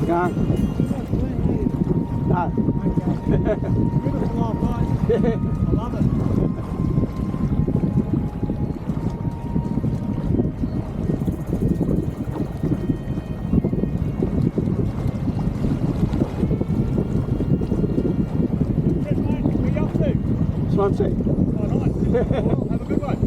Gone. Ah. Beautiful old night. I love it. Where you up to? Swansea. Oh, nice. Well, have a good one.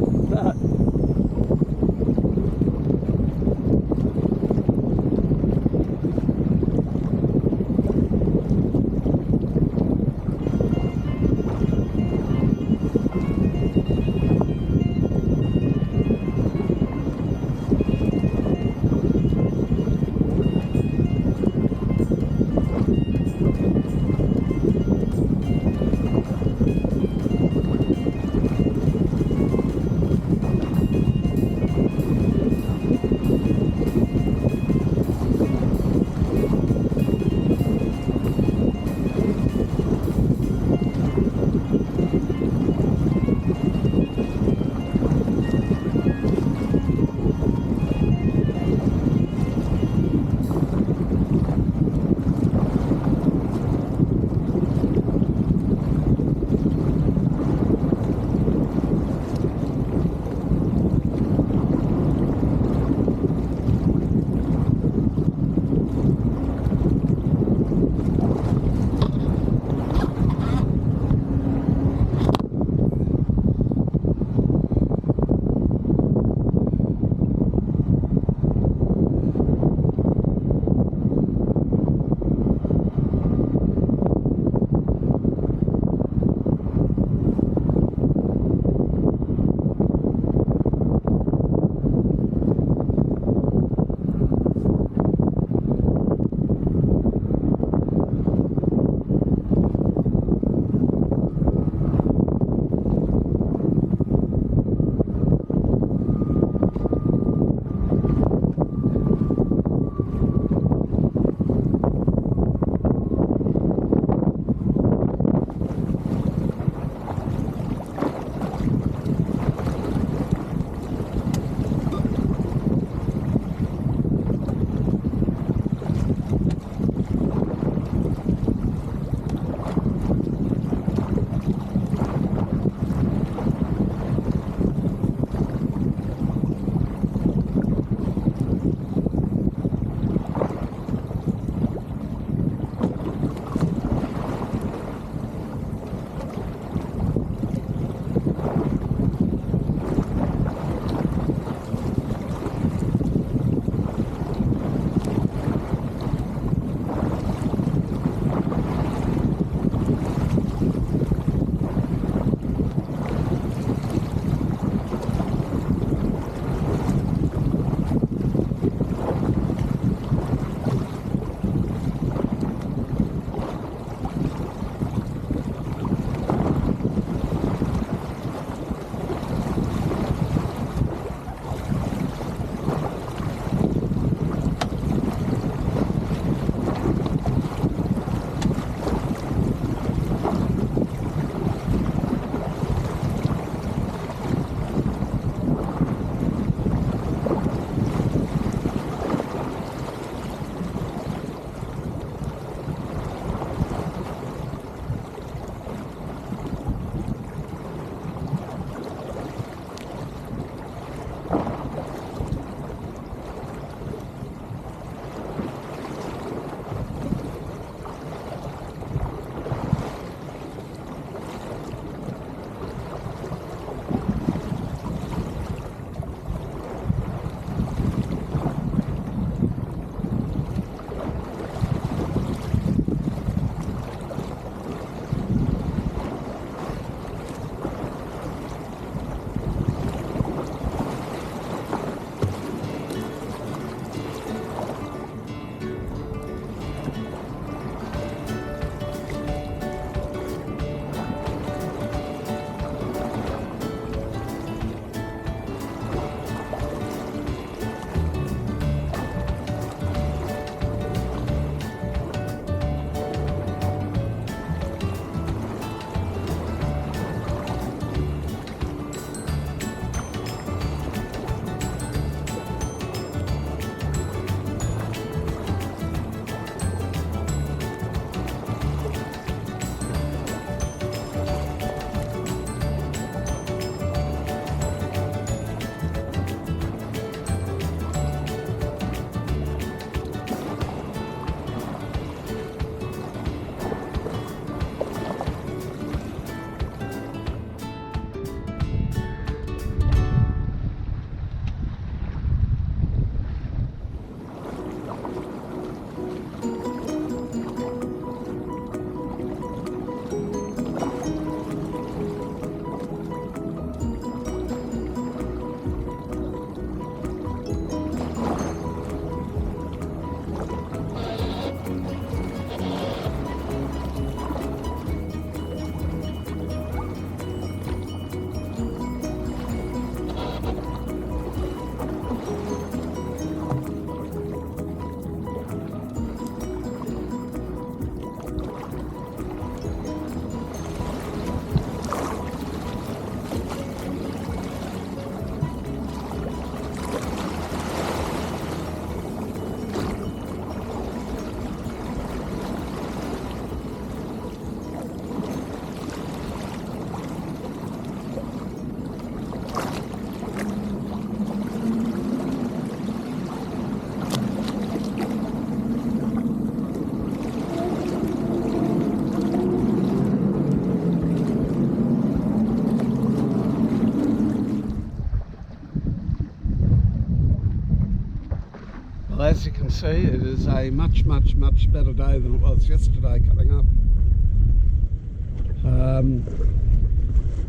see, it is a much better day than it was yesterday coming up.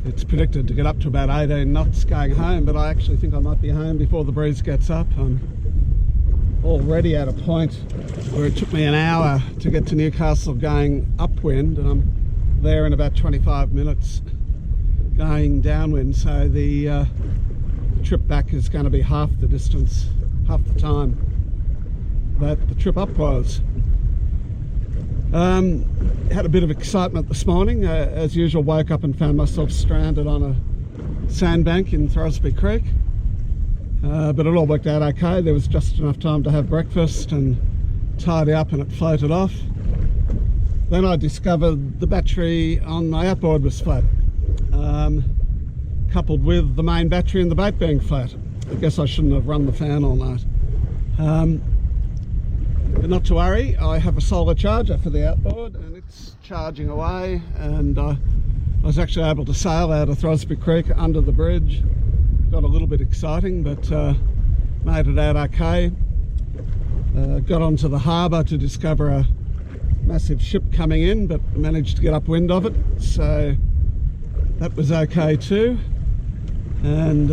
It's predicted to get up to about 18 knots going home, but I actually think I might be home before the breeze gets up. I'm already at a point where it took me an hour to get to Newcastle going upwind, and I'm there in about 25 minutes going downwind, so the trip back is going to be half the distance, half the time that the trip up was. Had a bit of excitement this morning. As usual, woke up and found myself stranded on a sandbank in Throsby Creek. But it all worked out okay. There was just enough time to have breakfast and tidy up, and it floated off. Then I discovered the battery on my outboard was flat, coupled with the main battery in the boat being flat. I guess I shouldn't have run the fan all night. But not to worry, I have a solar charger for the outboard and it's charging away, and I was actually able to sail out of Throsby Creek under the bridge. Got a little bit exciting, but made it out okay. Got onto the harbour to discover a massive ship coming in, but managed to get upwind of it, so that was okay too. And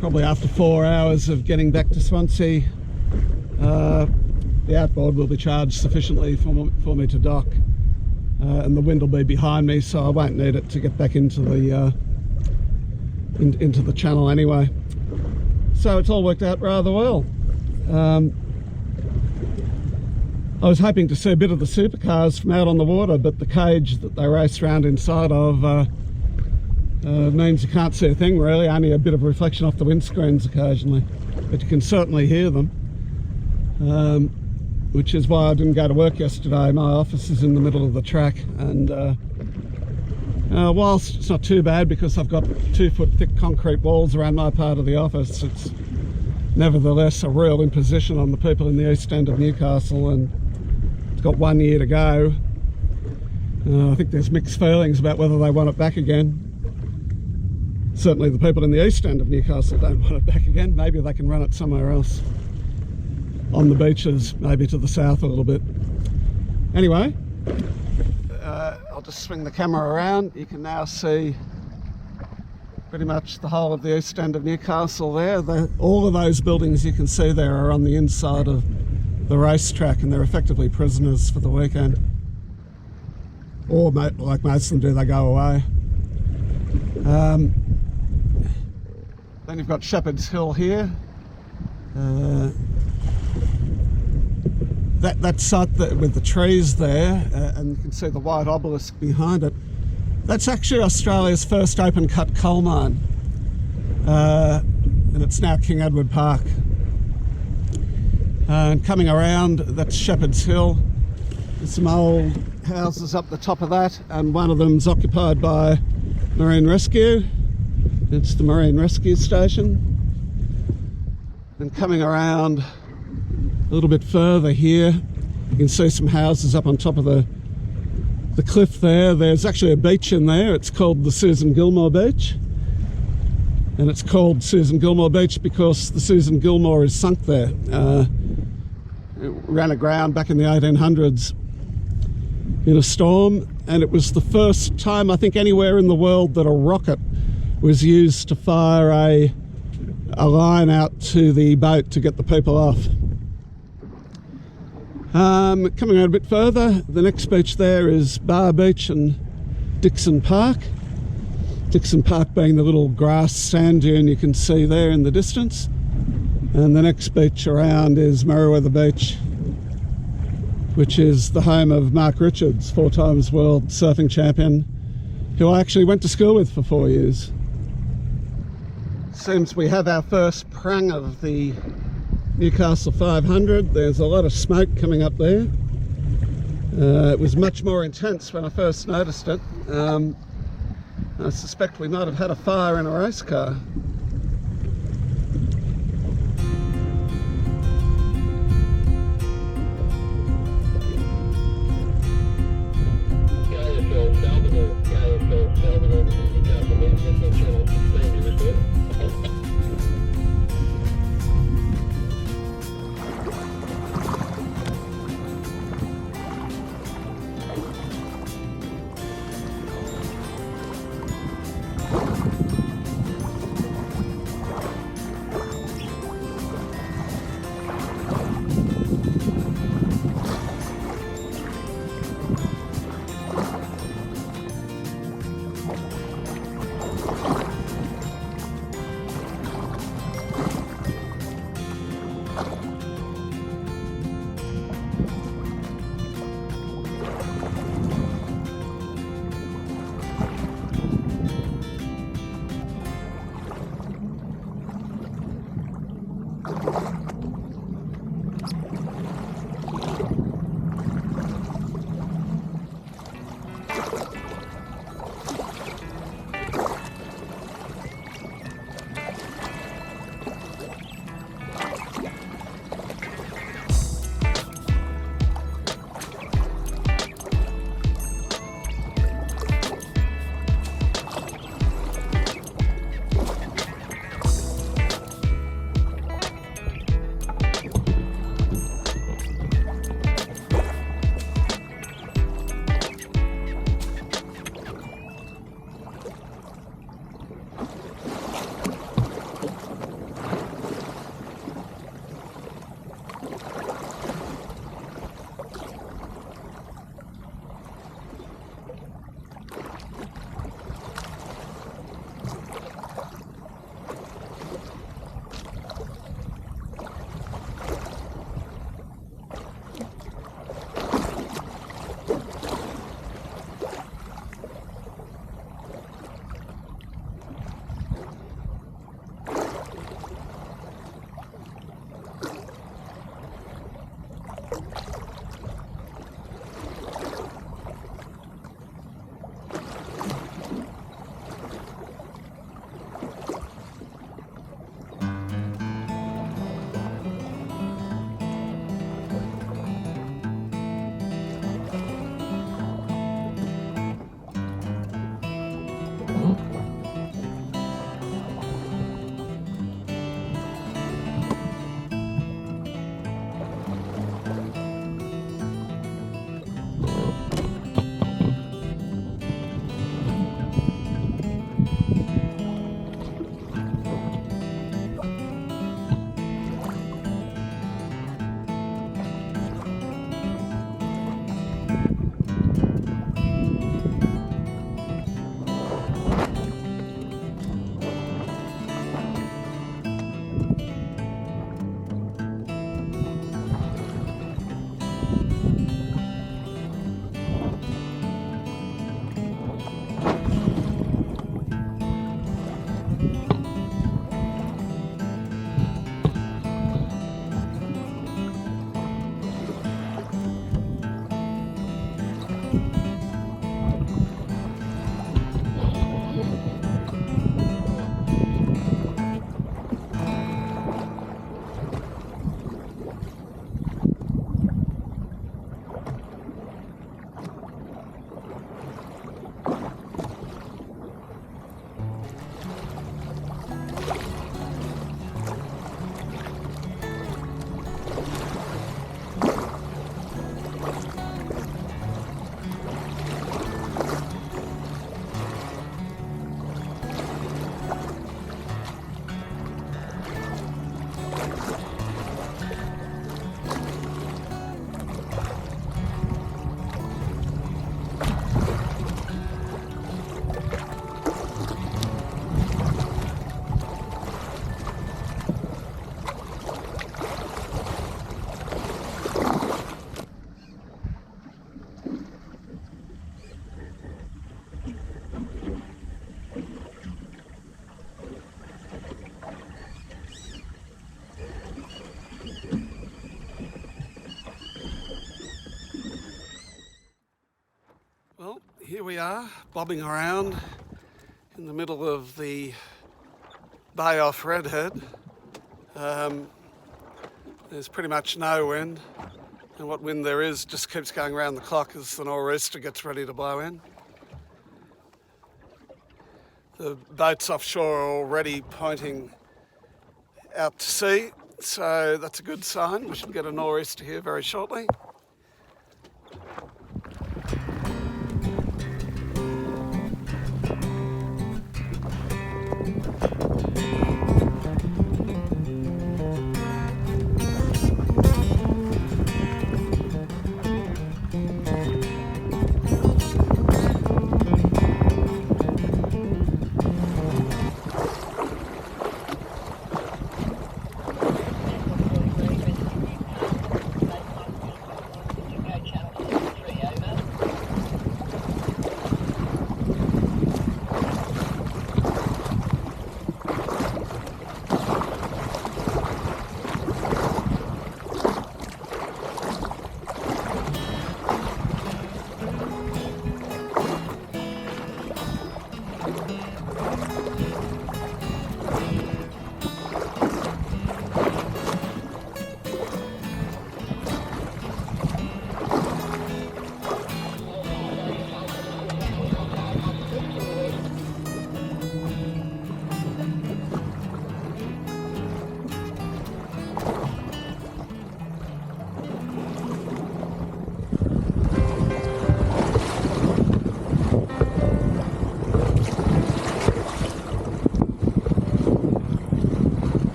probably after 4 hours of getting back to Swansea, the outboard will be charged sufficiently for me to dock, and the wind will be behind me, so I won't need it to get back into the channel anyway. So it's all worked out rather well. I was hoping to see a bit of the supercars from out on the water, but the cage that they race around inside of means you can't see a thing really, only a bit of reflection off the windscreens occasionally, but you can certainly hear them, which is why I didn't go to work yesterday. My office is in the middle of the track, and whilst it's not too bad because I've got 2 foot thick concrete walls around my part of the office, it's nevertheless a real imposition on the people in the east end of Newcastle, and it's got 1 year to go. I think there's mixed feelings about whether they want it back again. Certainly the people in the east end of Newcastle don't want it back again. Maybe they can run it somewhere else on the beaches, maybe to the south a little bit. Anyway, I'll just swing the camera around. You can now see pretty much the whole of the east end of Newcastle there. All of those buildings you can see there are on the inside of the racetrack, and they're effectively prisoners for the weekend. Or like most of them do, they go away. Then you've got Shepherd's Hill here. That site with the trees there, and you can see the white obelisk behind it. That's actually Australia's first open cut coal mine, and it's now King Edward Park. And coming around, that's Shepherd's Hill. There's some old houses up the top of that, and one of them's occupied by Marine Rescue. It's the Marine Rescue Station. And coming around a little bit further here, you can see some houses up on top of the cliff there. There's actually a beach in there. It's called the Susan Gilmore Beach, and it's called Susan Gilmore Beach because the Susan Gilmore is sunk there. It ran aground back in the 1800s in a storm, and it was the first time I think anywhere in the world that a rocket was used to fire a line out to the boat to get the people off. Coming out a bit further, the next beach there is Bar Beach and Dixon Park. Dixon Park being the little grass sand dune you can see there in the distance. And the next beach around is Merriweather Beach, which is the home of Mark Richards, 4 times world surfing champion, who I actually went to school with for 4 years. Seems we have our first prang of the Newcastle 500. There's a lot of smoke coming up there. It was much more intense when I first noticed it. I suspect we might have had a fire in a race car. Well, here we are, bobbing around in the middle of the bay off Redhead. There's pretty much no wind, and what wind there is just keeps going around the clock as the nor'easter gets ready to blow in. The boats offshore are already pointing out to sea, so that's a good sign. We should get a nor'easter here very shortly.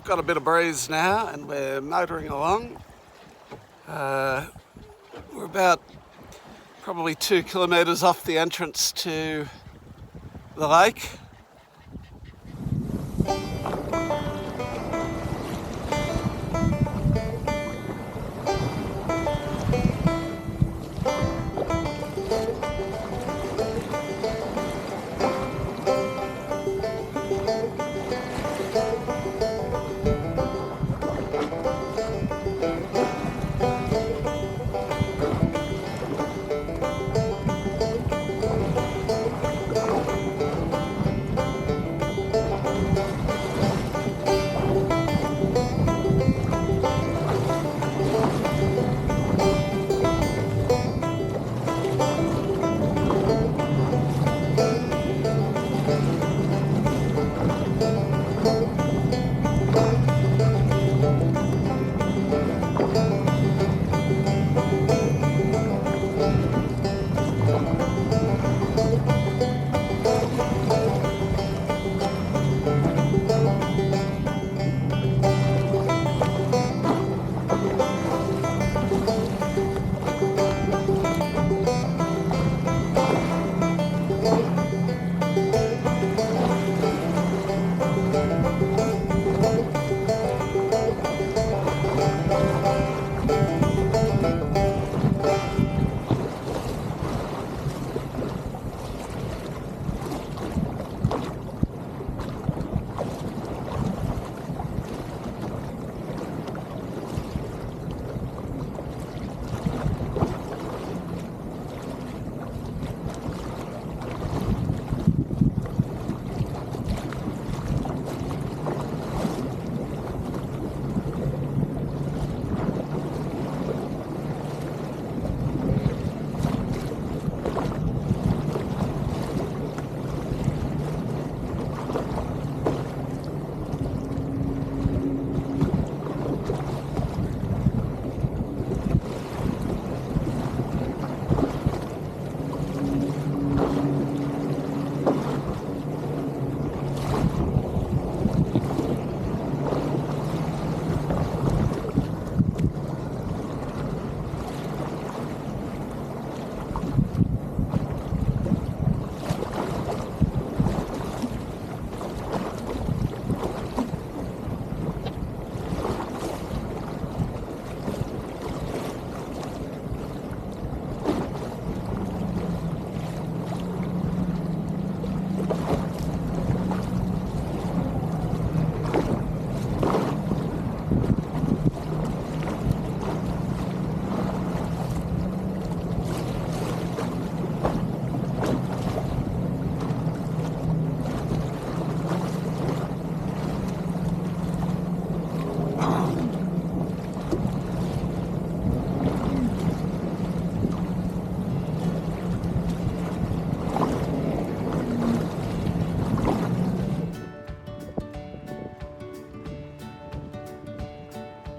got a bit of breeze now and we're motoring along. We're about probably 2 kilometres off the entrance to the lake.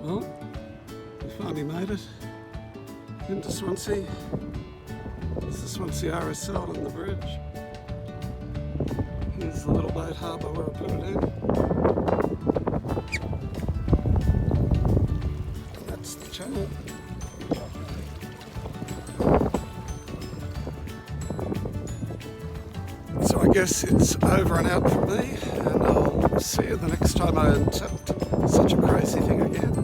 Well, we finally made it into Swansea. There's the Swansea RSL on the bridge. Here's the little boat harbour where I put it in. And that's the channel. So I guess it's over and out from me, and I'll see you the next time I attempt such a crazy thing again.